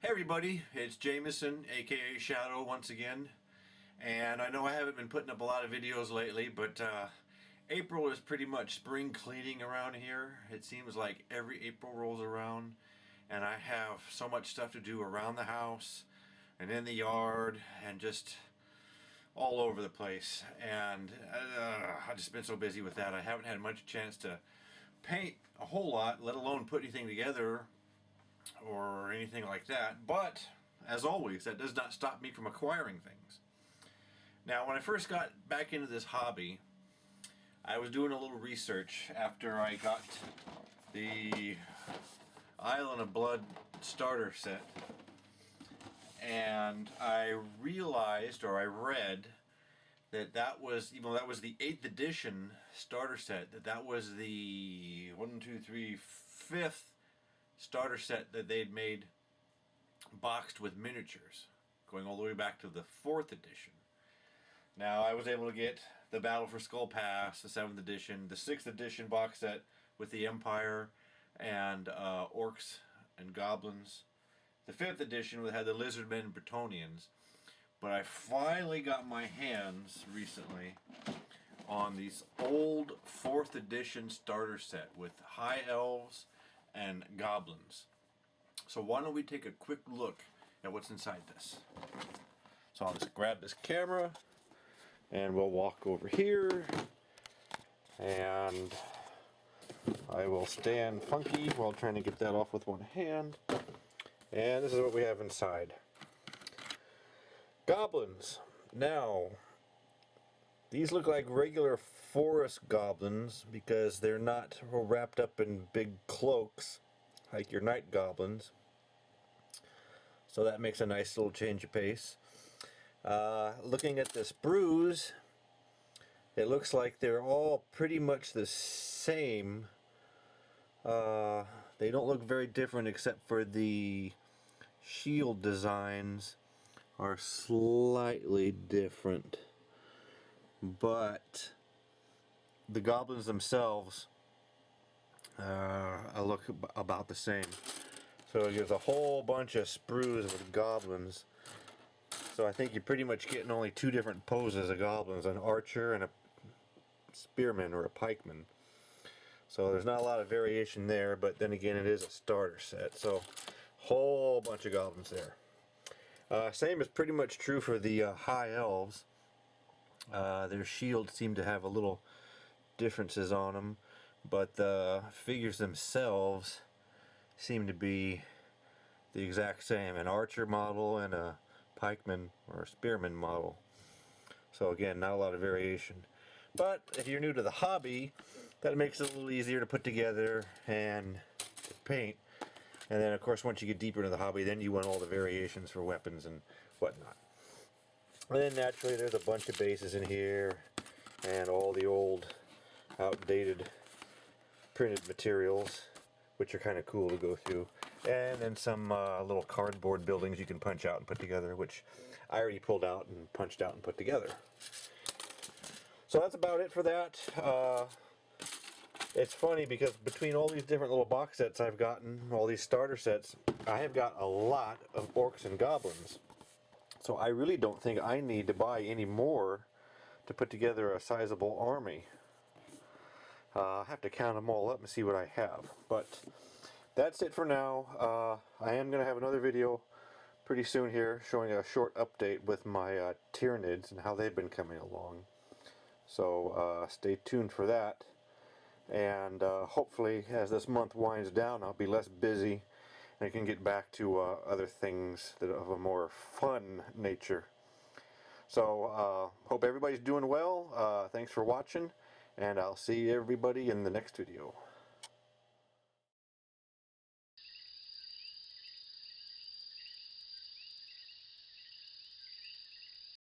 Hey everybody, it's Jameson, aka Shadow once again, and I know I haven't been putting up a lot of videos lately, but April is pretty much spring cleaning around here. It seems like every April rolls around and I have so much stuff to do around the house and in the yard and just all over the place, and I've just been so busy with that I haven't had much chance to paint a whole lot, let alone put anything together or anything like that. But as always, that does not stop me from acquiring things. Now, when I first got back into this hobby, I was doing a little research after I got the Island of Blood starter set, and I realized, or I read, that was, even though that was the 8th edition starter set, that was the 5th starter set that they'd made boxed with miniatures, going all the way back to the 4th edition. Now, I was able to get the Battle for Skull Pass, the 7th edition, the 6th edition box set with the Empire and Orcs and Goblins, the 5th edition that had the Lizardmen and Bretonnians. But I finally got my hands recently on these old 4th edition starter set with High Elves and Goblins. So why don't we take a quick look at what's inside this. So I'll just grab this camera and we'll walk over here, and I will stand funky while trying to get that off with one hand. And this is what we have inside. Goblins. Now, these look like regular forest goblins because they're not wrapped up in big cloaks like your night goblins. So that makes a nice little change of pace. Looking at this bruise, it looks like they're all pretty much the same. They don't look very different except for the shield designs are slightly different. But the goblins themselves look about the same. So there's a whole bunch of sprues with goblins. So I think you're pretty much getting only 2 different poses of goblins, an archer and a spearman or a pikeman. So there's not a lot of variation there, but then again it is a starter set. So whole bunch of goblins there. Same is pretty much true for the High Elves. Their shields seem to have a little differences on them, but the figures themselves seem to be the exact same, an archer model and a pikeman or a spearman model. So again, not a lot of variation. But if you're new to the hobby, that makes it a little easier to put together and to paint. And then of course once you get deeper into the hobby, then you want all the variations for weapons and whatnot. And then naturally there's a bunch of bases in here and all the old outdated printed materials, which are kind of cool to go through. And then some little cardboard buildings you can punch out and put together, which I already pulled out and punched out and put together. So that's about it for that. It's funny because between all these different little box sets I've gotten, all these starter sets, I have got a lot of orcs and goblins. So I really don't think I need to buy any more to put together a sizable army. I'll have to count them all up and see what I have. But that's it for now. I am going to have another video pretty soon here showing a short update with my Tyranids and how they've been coming along. So stay tuned for that. And hopefully as this month winds down I'll be less busy and I can get back to other things that are of a more fun nature. So hope everybody's doing well. Thanks for watching, and I'll see everybody in the next video.